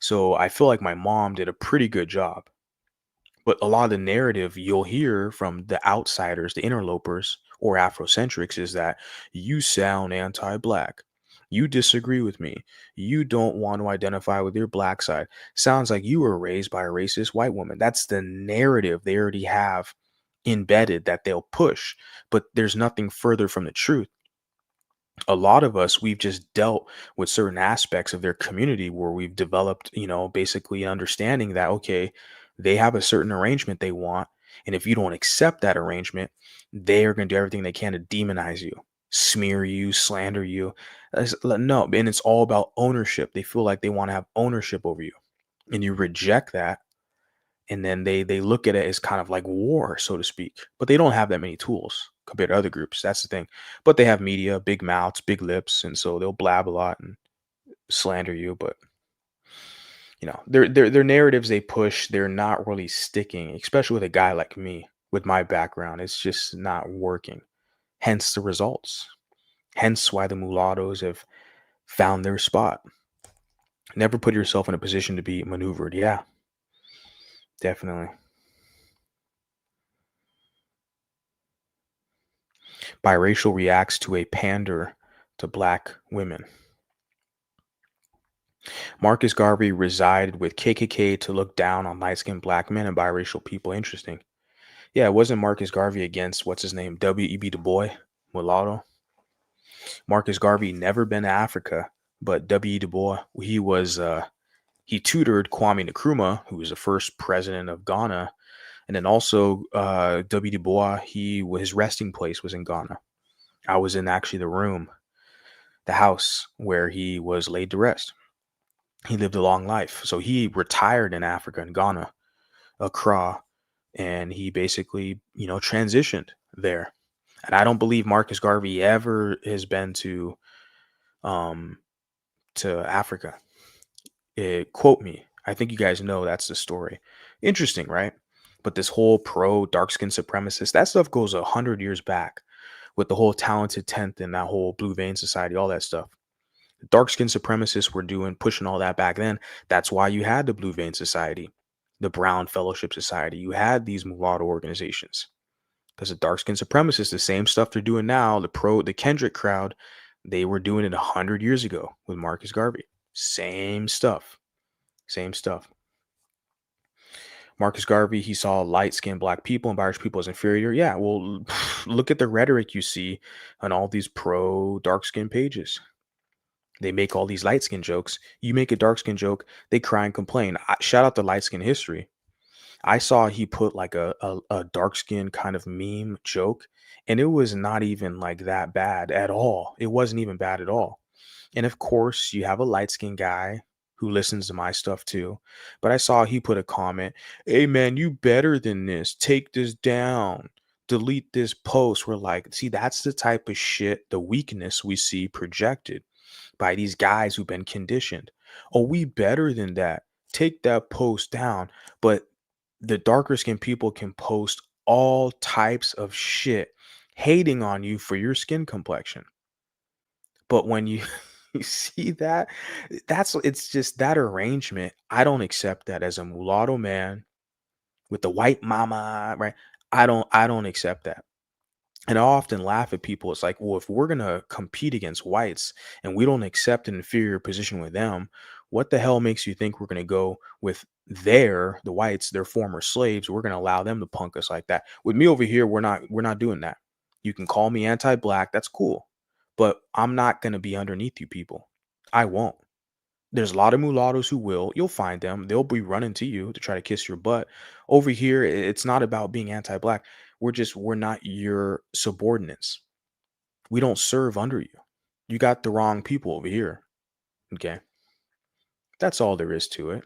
[SPEAKER 1] So I feel like my mom did a pretty good job. But a lot of the narrative you'll hear from the outsiders, the interlopers or Afrocentrics, is that you sound anti black. You disagree with me. You don't want to identify with your black side. Sounds like you were raised by a racist white woman. That's the narrative they already have embedded that they'll push. But there's nothing further from the truth. A lot of us, we've just dealt with certain aspects of their community where we've developed, basically an understanding that, okay, they have a certain arrangement they want. And if you don't accept that arrangement, they are going to do everything they can to demonize you, smear you, slander you. No, and it's all about ownership. They feel like they want to have ownership over you. And you reject that, and then they look at it as kind of like war, so to speak. But they don't have that many tools compared to other groups. That's the thing. But they have media, big mouths, big lips, and so they'll blab a lot and slander you. But their narratives they push, they're not really sticking, especially with a guy like me with my background. It's just not working. Hence the results. Hence why the mulattoes have found their spot. Never put yourself in a position to be maneuvered. Yeah, definitely. Biracial reacts to a pander to black women. Marcus Garvey resided with KKK to look down on light-skinned black men and biracial people. Interesting. Yeah, it wasn't Marcus Garvey against what's his name, W.E.B. Du Bois, mulatto. Marcus Garvey never been to Africa, but W. Du Bois, he tutored Kwame Nkrumah, who was the first president of Ghana, and then also W. Du Bois. His resting place was in Ghana. I was in actually the house where he was laid to rest. He lived a long life. So he retired in Africa, in Ghana, Accra, and he basically, transitioned there. And I don't believe Marcus Garvey ever has been um to Africa. Quote me. I think you guys know that's the story. Interesting, right? But this whole pro dark skin supremacist, that stuff goes 100 years back with the whole talented tenth and that whole blue vein society, all that stuff. Dark skin supremacists were doing pushing all that back then. That's why you had the Blue Vein Society, the Brown Fellowship Society. You had these mulatto organizations because the dark skin supremacists, the same stuff they're doing now, the Kendrick crowd, they were doing it 100 years ago with Marcus Garvey. Same stuff. Same stuff. Marcus Garvey, he saw light skinned black people and Irish people as inferior. Yeah, well, look at the rhetoric you see on all these pro dark skin pages. They make all these light skin jokes. You make a dark skin joke, they cry and complain. Shout out to light skin history. I saw he put like a dark skin kind of meme joke, and it was not even like that bad at all. It wasn't even bad at all. And of course, you have a light skinned guy who listens to my stuff too. But I saw he put a comment, "Hey man, you better than this. Take this down. Delete this post." We're like, see, that's the type of shit, the weakness we see projected by these guys who've been conditioned. Oh, we better than that. Take that post down. But the darker skinned people can post all types of shit hating on you for your skin complexion. But when you you see that, it's just that arrangement. I don't accept that as a mulatto man with the white mama, right? I don't accept that. And I often laugh at people. It's like, well, if we're gonna compete against whites and we don't accept an inferior position with them, what the hell makes you think we're gonna go with the whites, their former slaves? We're gonna allow them to punk us like that. With me over here, we're not doing that. You can call me anti-black, that's cool. But I'm not gonna be underneath you people. I won't. There's a lot of mulattoes who will. You'll find them. They'll be running to you to try to kiss your butt. Over here, it's not about being anti-black. We're not your subordinates. We don't serve under you. You got the wrong people over here. Okay. That's all there is to it.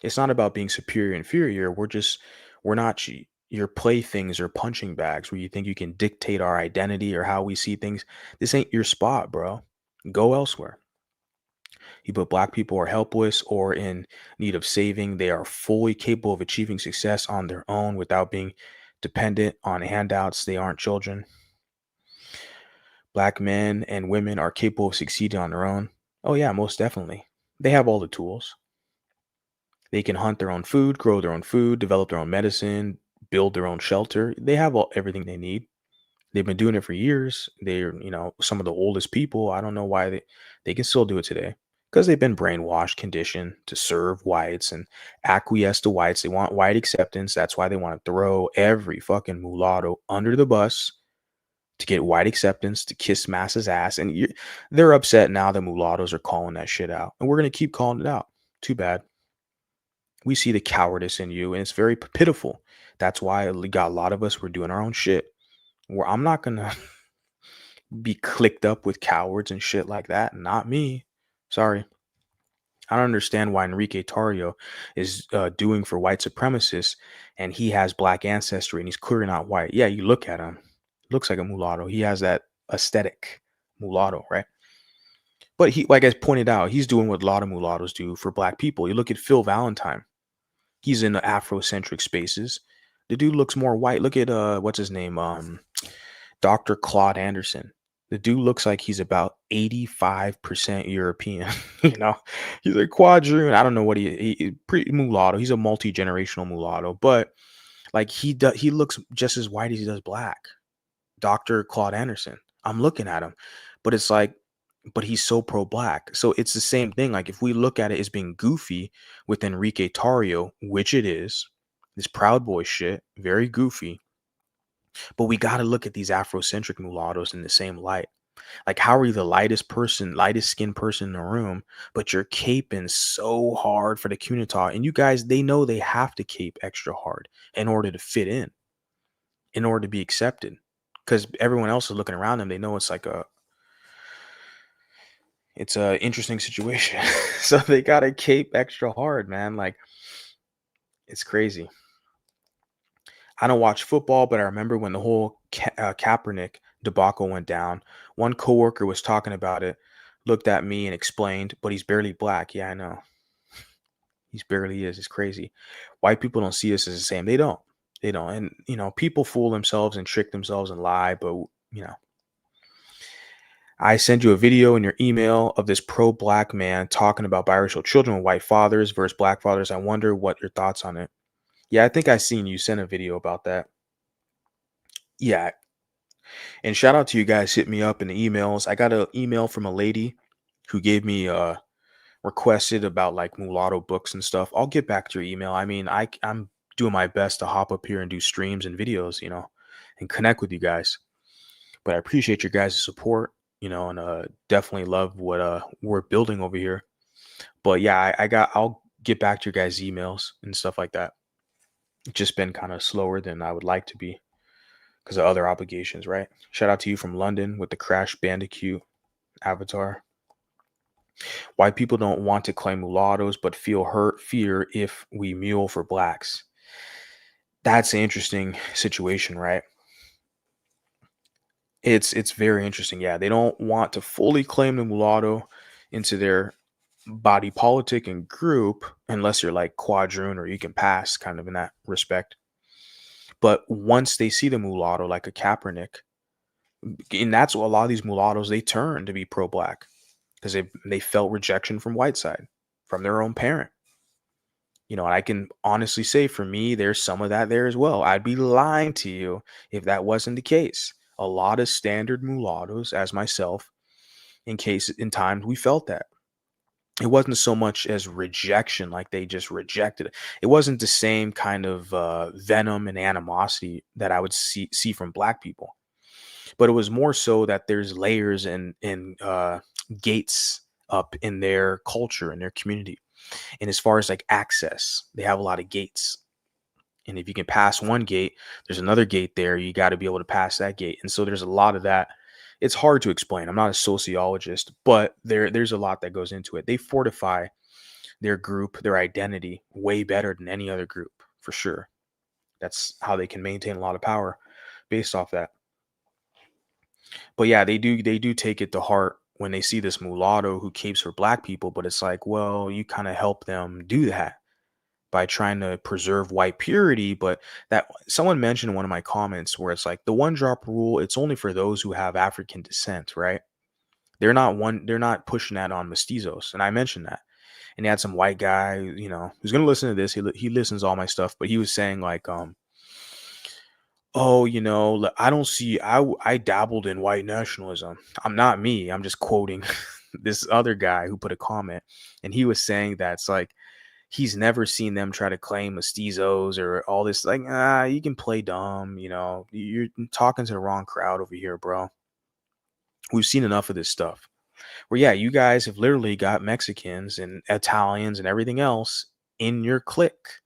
[SPEAKER 1] It's not about being superior, inferior. We're not your playthings or punching bags where you think you can dictate our identity or how we see things. This ain't your spot, bro. Go elsewhere. He put black people are helpless or in need of saving. They are fully capable of achieving success on their own without being dependent on handouts. They aren't children. Black men and women are capable of succeeding on their own. Oh, yeah, most definitely. They have all the tools. They can hunt their own food, grow their own food, develop their own medicine, build their own shelter. They have everything they need. They've been doing it for years. They're, some of the oldest people. I don't know why they can still do it today because they've been brainwashed, conditioned to serve whites and acquiesce to whites. They want white acceptance. That's why they want to throw every fucking mulatto under the bus to get white acceptance, to kiss masses ass. And they're upset now that mulattoes are calling that shit out. And we're going to keep calling it out. Too bad. We see the cowardice in you and it's very pitiful. That's why we got a lot of us, we're doing our own shit. Where I'm not going to be clicked up with cowards and shit like that. Not me. Sorry. I don't understand why Enrique Tarrio is doing for white supremacists and he has black ancestry and he's clearly not white. Yeah, you look at him, looks like a mulatto. He has that aesthetic mulatto, right? But he, like I pointed out, he's doing what a lot of mulattoes do for black people. You look at Phil Valentine. He's in the Afrocentric spaces. The dude looks more white. Look at what's his name? Dr. Claude Anderson. The dude looks like he's about 85% European. He's a quadroon. I don't know what he pretty mulatto. He's a multi-generational mulatto, but like he looks just as white as he does black. Dr. Claude Anderson. I'm looking at him, but it's like, but he's so pro-black. So it's the same thing. Like if we look at it as being goofy with Enrique Tarrio, which it is, this Proud Boy shit, very goofy. But we got to look at these Afrocentric mulattoes in the same light. Like, how are you the lightest skinned person in the room, but you're caping so hard for the Kunita? And you guys, they know they have to cape extra hard in order to fit in order to be accepted. Because everyone else is looking around them. They know it's a interesting situation. So they got to cape extra hard, man. Like, it's crazy. I don't watch football, but I remember when the whole Kaepernick debacle went down. One coworker was talking about it, looked at me and explained, but he's barely black. Yeah, I know. He's barely is. It's crazy. White people don't see us as the same. They don't. They don't. And, people fool themselves and trick themselves and lie, but, you know, I send you a video in your email of this pro-black man talking about biracial children with white fathers versus black fathers. I wonder what your thoughts on it. Yeah, I think I seen you send a video about that. Yeah, and shout out to you guys hit me up in the emails. I got an email from a lady who gave me requested about like mulatto books and stuff. I'll get back to your email. I mean, I'm doing my best to hop up here and do streams and videos, and connect with you guys. But I appreciate your guys' support, and definitely love what we're building over here. But yeah, I'll get back to your guys' emails and stuff like that. It's just been kind of slower than I would like to be because of other obligations, right? Shout out to you from London with the Crash Bandicoot avatar. White people don't want to claim mulattoes, but feel hurt fear if we mule for blacks. That's an interesting situation, right? It's very interesting. Yeah, they don't want to fully claim the mulatto into their body politic and group unless you're like quadroon or you can pass kind of in that respect. But once they see the mulatto like a Kaepernick, and that's what a lot of these mulattoes they turn to be pro-black because they felt rejection from white side, from their own parent. And I can honestly say for me, there's some of that there as well. I'd be lying to you if that wasn't the case. A lot of standard mulattoes, as myself, in times we felt that. It wasn't so much as rejection, like they just rejected it. It wasn't the same kind of venom and animosity that I would see from black people, but it was more so that there's layers and gates up in their culture and their community. And as far as like access, they have a lot of gates. And if you can pass one gate, there's another gate there. You got to be able to pass that gate. And so there's a lot of that. It's hard to explain. I'm not a sociologist, but there's a lot that goes into it. They fortify their group, their identity way better than any other group, for sure. That's how they can maintain a lot of power based off that. But yeah, they do take it to heart when they see this mulatto who capes for black people, but it's like, well, you kind of help them do that by trying to preserve white purity. But that someone mentioned in one of my comments where it's like the one drop rule, it's only for those who have African descent, right? They're not pushing that on mestizos. And I mentioned that. And he had some white guy, who's gonna listen to this. He listens to all my stuff, but he was saying like, oh, I don't see I dabbled in white nationalism. I'm not me. I'm just quoting this other guy who put a comment, and he was saying that it's like he's never seen them try to claim mestizos or all this like, you can play dumb, you're talking to the wrong crowd over here, bro. We've seen enough of this stuff. Where yeah, you guys have literally got Mexicans and Italians and everything else in your clique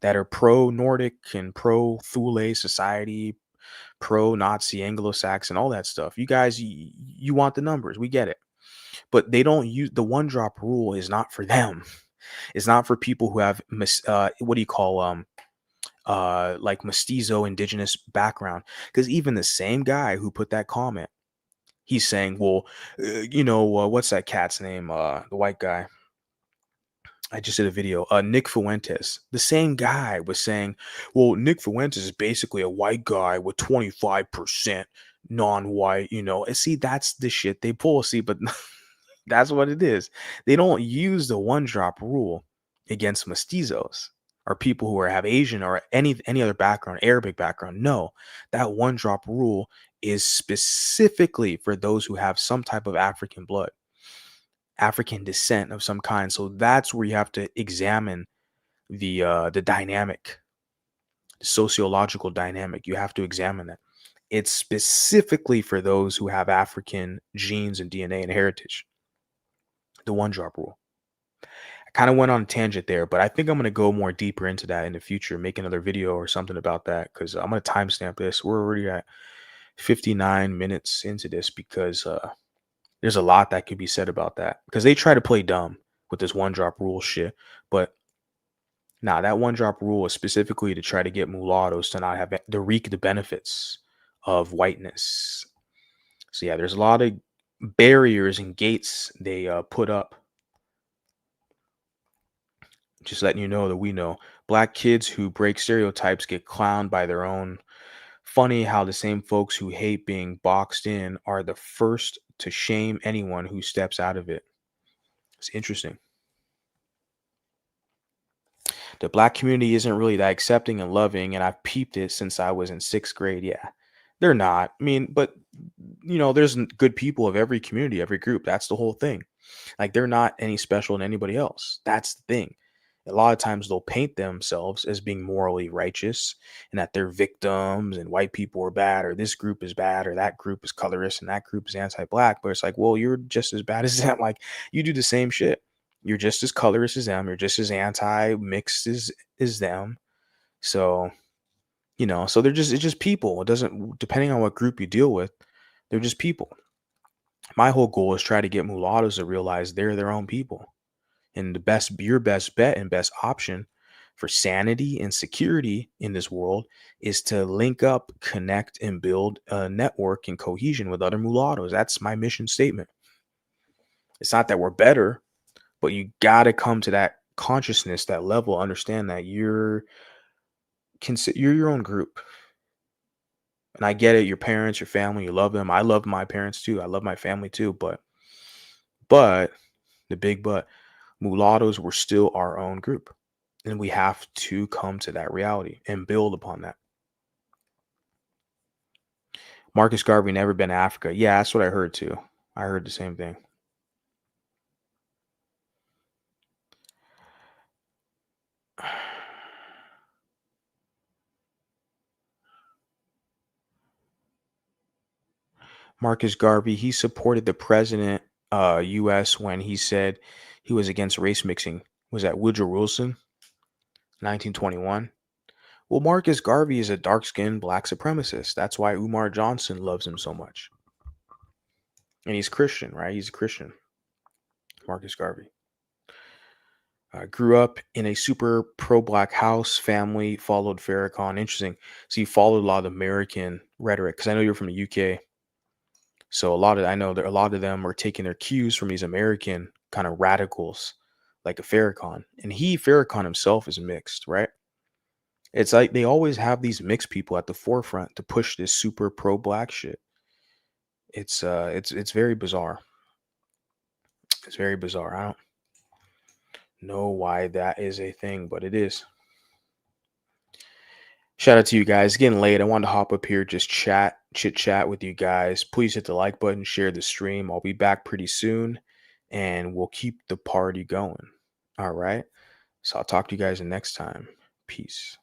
[SPEAKER 1] that are pro Nordic and pro Thule society, pro Nazi, Anglo Saxon, all that stuff. You guys, you want the numbers. We get it. But they don't use the one drop rule is not for them. It's not for people who have what do you call like mestizo indigenous background, because even the same guy who put that comment, he's saying, well, what's that cat's name, the white guy I just did a video, Nick Fuentes. The same guy was saying, well, Nick Fuentes is basically a white guy with 25% non-white, and see, that's the shit they pull. See, but that's what it is. They don't use the one drop rule against mestizos or people who have Asian or any other background, Arabic background. No, that one drop rule is specifically for those who have some type of African blood, African descent of some kind. So that's where you have to examine the dynamic, the sociological dynamic. You have to examine that. It's specifically for those who have African genes and DNA and heritage. The one drop rule. I kind of went on a tangent there, but I think I'm going to go more deeper into that in the future, make another video or something about that, because I'm going to timestamp this. We're already at 59 minutes into this because there's a lot that could be said about that, because they try to play dumb with this one drop rule shit. But nah, that one drop rule is specifically to try to get mulattoes to not have to reap the benefits of whiteness. So yeah, there's a lot of barriers and gates they put up. Just letting you know that we know black kids who break stereotypes get clowned by their own. Funny how the same folks who hate being boxed in are the first to shame anyone who steps out of it. It's interesting. The black community isn't really that accepting and loving, and I've peeped it since I was in sixth grade. Yeah, they're not. I mean, but there's good people of every community, every group. That's the whole thing. Like they're not any special than anybody else. That's the thing. A lot of times they'll paint themselves as being morally righteous and that they're victims and white people are bad or this group is bad or that group is colorist and that group is anti-black. But it's like, well, you're just as bad as them. Like you do the same shit. You're just as colorist as them. You're just as anti-mixed as them. So, so it's just people. It doesn't, depending on what group you deal with, they're just people. My whole goal is try to get mulattoes to realize they're their own people. And your best bet and best option for sanity and security in this world is to link up, connect, and build a network and cohesion with other mulattoes. That's my mission statement. It's not that we're better, but you got to come to that consciousness, that level, understand that you're your own group. And I get it, your parents, your family, you love them. I love my parents too. I love my family too. But the big but, mulattoes were still our own group. And we have to come to that reality and build upon that. Marcus Garvey never been to Africa. Yeah, that's what I heard too. I heard the same thing. Marcus Garvey, he supported the president, US, when he said he was against race mixing. Was that Woodrow Wilson, 1921? Well, Marcus Garvey is a dark-skinned black supremacist. That's why Umar Johnson loves him so much. And he's Christian, right? He's a Christian. Marcus Garvey. Grew up in a super pro-black house, family, followed Farrakhan. Interesting. So you followed a lot of American rhetoric, because I know you're from the UK. So I know that a lot of them are taking their cues from these American kind of radicals, like a Farrakhan. And Farrakhan himself is mixed, right? It's like they always have these mixed people at the forefront to push this super pro-black shit. It's very bizarre. It's very bizarre. I don't know why that is a thing, but it is. Shout out to you guys. It's getting late. I wanted to hop up here, just chit chat with you guys. Please hit the like button, share the stream. I'll be back pretty soon and we'll keep the party going. All right. So I'll talk to you guys next time. Peace.